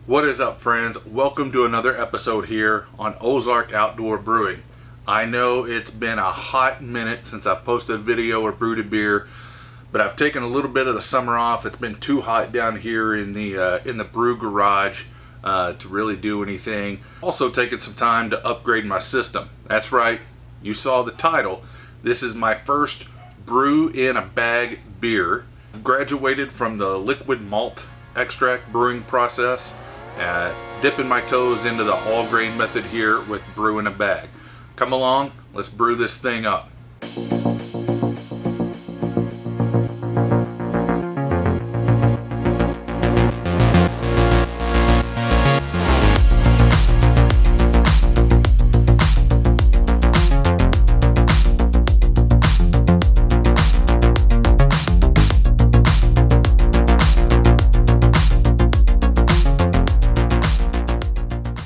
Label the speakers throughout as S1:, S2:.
S1: What is up, friends? Welcome to another episode here on Ozark Outdoor Brewing. I know it's been a hot minute since I've posted a video or brewed a beer, but I've taken a little bit of the summer off. It's been too hot down here in the brew garage to really do anything. Also taking some time to upgrade my system. That's right, you saw the title. This is my first brew in a bag beer. I've graduated from the liquid malt extract brewing process. Dipping my toes into the all grain method here with brew in a bag. Come along, let's brew this thing up.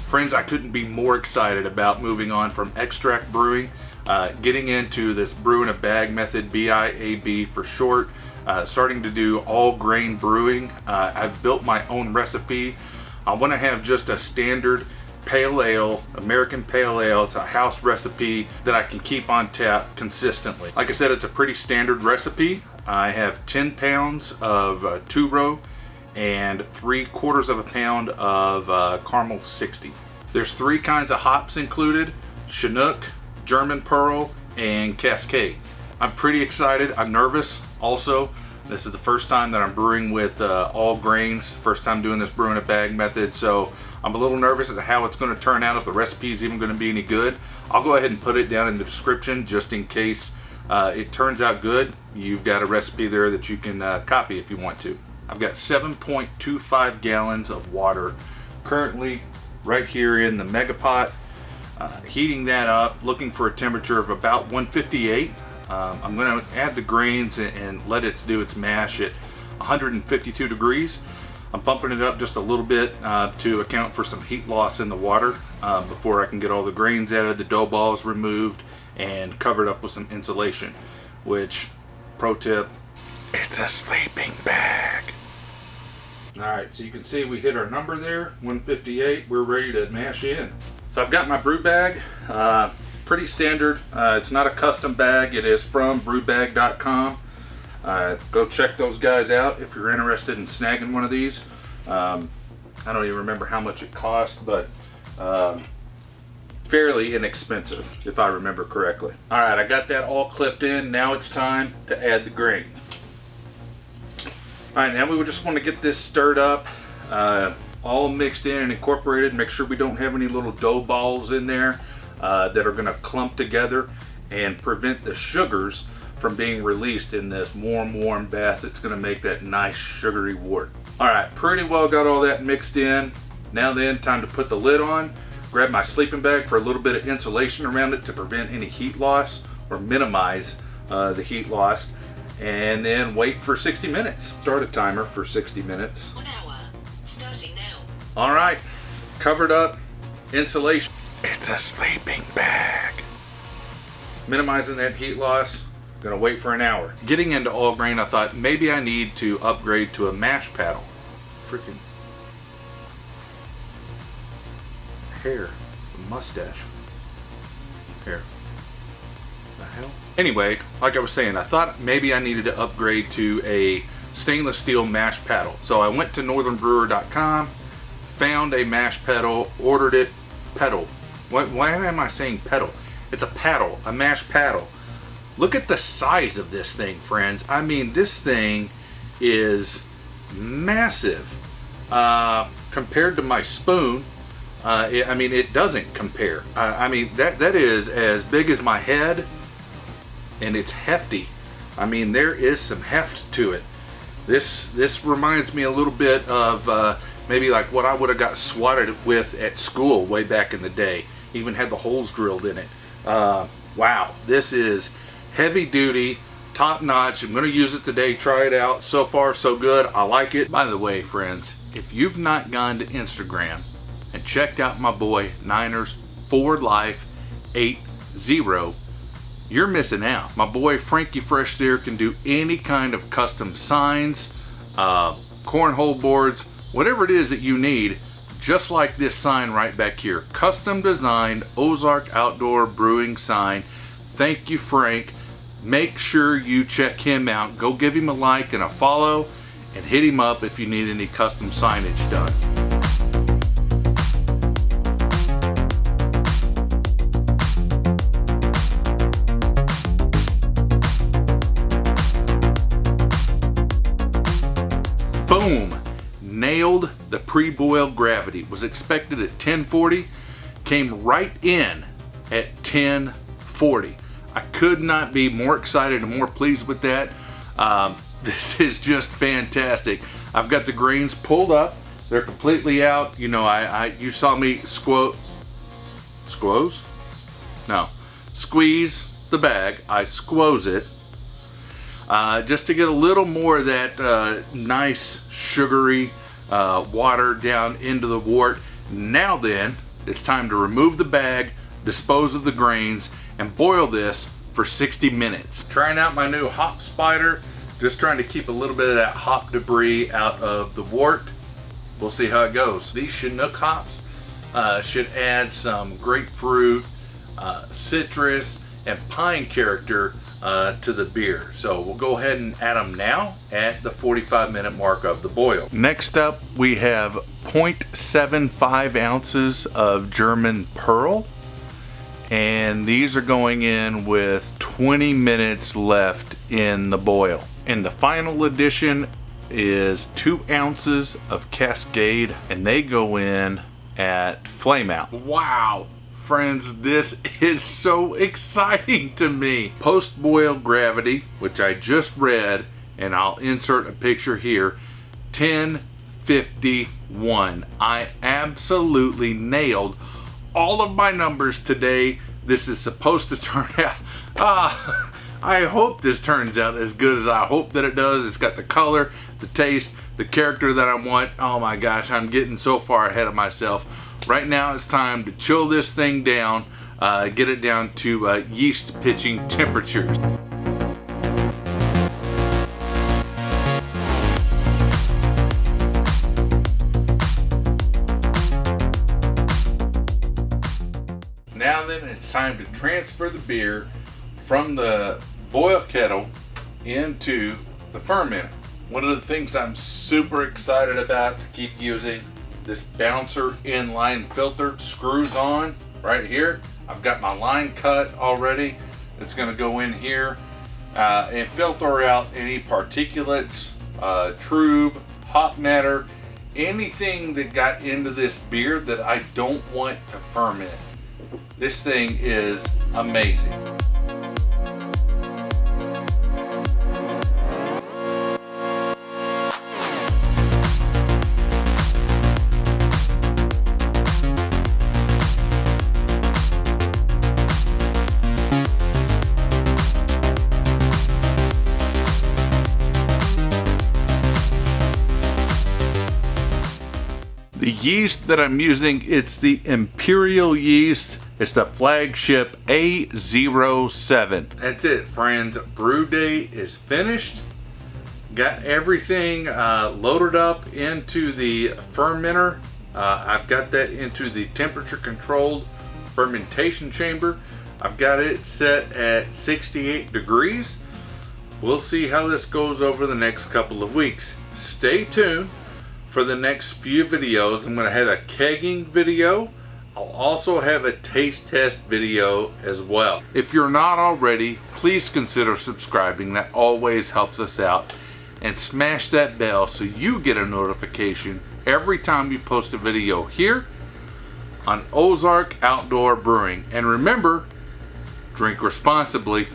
S1: Friends, I couldn't be more excited about moving on from extract brewing, getting into this brew in a bag method, BIAB for short, starting to do all grain brewing. I've built my own recipe. I want to have just a standard pale ale, American pale ale. It's a house recipe that I can keep on tap consistently. Like I said, it's a pretty standard recipe. I have 10 pounds of two-row and 3/4 of a pound of caramel 60. There's 3 kinds of hops included: Chinook, German Perle, and Cascade. I'm pretty excited. I'm nervous also. This is the first time that I'm brewing with all grains. First time doing this brew in a bag method, so I'm a little nervous as to how it's going to turn out, if the recipe is even going to be any good. I'll go ahead and put it down in the description just in case it turns out good. You've got a recipe there that you can copy if you want to. I've got 7.25 gallons of water currently right here in the mega pot, heating that up, looking for a temperature of about 158. I'm going to add the grains and let it do its mash at 152 degrees. I'm bumping it up just a little bit to account for some heat loss in the water before I can get all the grains added, the dough balls removed, and covered up with some insulation, which, pro tip, it's a sleeping bag. Alright, so you can see we hit our number there, 158. We're ready to mash in. So I've got my brew bag, pretty standard. It's not a custom bag. It is from brewbag.com. Go check those guys out if you're interested in snagging one of these. I don't even remember how much it cost, but fairly inexpensive if I remember correctly. Alright, I got that all clipped in. Now it's time to add the grains. Alright, now we just want to get this stirred up, all mixed in and incorporated. Make sure we don't have any little dough balls in there that are going to clump together and prevent the sugars from being released in this warm bath. It's going to make that nice sugary wort. Alright, pretty well got all that mixed in. Now then, time to put the lid on. Grab my sleeping bag for a little bit of insulation around it to prevent any heat loss or minimize the heat loss. And then wait for 60 minutes. Start a timer for 60 minutes.
S2: 1 hour, starting now.
S1: Alright, covered up, insulation. It's a sleeping bag. Minimizing that heat loss. Gonna wait for an hour. Getting into all grain, I thought maybe I need to upgrade to a mash paddle. Freaking hair, mustache, hair. The hell? Anyway, like I was saying, I thought maybe I needed to upgrade to a stainless steel mash paddle. So I went to northernbrewer.com, found a mash paddle, ordered it. Pedal. Why am I saying pedal? It's a paddle, a mash paddle. Look at the size of this thing, friends. I mean, this thing is massive compared to my spoon. I mean, it doesn't compare. I mean, that is as big as my head. And it's hefty. I mean, there is some heft to it. This reminds me a little bit of maybe like what I would have got swatted with at school way back in the day. Even had the holes drilled in it. Wow, this is heavy duty, top notch. I'm going to use it today, try it out. So far so good. I like it. By the way, friends, if you've not gone to Instagram and checked out my boy Niners Forward Life 80, you're missing out. My boy Frankie Fresh there can do any kind of custom signs, cornhole boards, whatever it is that you need. just like this sign right back here. Custom designed Ozark Outdoor Brewing sign. Thank you, Frank. Make sure you check him out. Go give him a like and a follow, and hit him up if you need any custom signage done. Boom! Nailed the pre-boil gravity. Was expected at 1040, came right in at 1040. I could not be more excited and more pleased with that. This is just fantastic. I've got the grains pulled up. They're completely out. You know, you saw me squeeze the bag. I squoze it just to get a little more of that nice sugary water down into the wort. Now then, it's time to remove the bag, dispose of the grains, and boil this for 60 minutes. Trying out my new hop spider, just trying to keep a little bit of that hop debris out of the wort. We'll see how it goes. These Chinook hops should add some grapefruit, citrus, and pine character to the beer. So we'll go ahead and add them now at the 45-minute mark of the boil. Next up, we have 0.75 ounces of German Perle, and these are going in with 20 minutes left in the boil. And the final addition is 2 ounces of Cascade, and they go in at flame out. Wow, friends, this is so exciting to me. Post-boil gravity, which I just read, and I'll insert a picture here, 1051. I absolutely nailed all of my numbers today. This is supposed to turn out, I hope this turns out as good as I hope that it does. It's got the color, the taste, the character that I want. Oh my gosh, I'm getting so far ahead of myself. Right now it's time to chill this thing down, get it down to yeast pitching temperatures. Now then, it's time to transfer the beer from the boil kettle into the fermenter. One of the things I'm super excited about to keep using, this bouncer inline filter screws on right here. I've got my line cut already. It's going to go in here and filter out any particulates, trub, hop matter, anything that got into this beer that I don't want to ferment. This thing is amazing. The yeast that I'm using, it's the Imperial yeast. It's the Flagship A07. That's it, friends. Brew day is finished. Got everything loaded up into the fermenter. I've got that into the temperature controlled fermentation chamber. I've got it set at 68 degrees. We'll see how this goes over the next couple of weeks. Stay tuned for the next few videos. I'm going to have a kegging video. I'll also have a taste test video as well. If you're not already, please consider subscribing. That always helps us out. And smash that bell so you get a notification every time we post a video here on Ozark Outdoor Brewing. And remember, drink responsibly.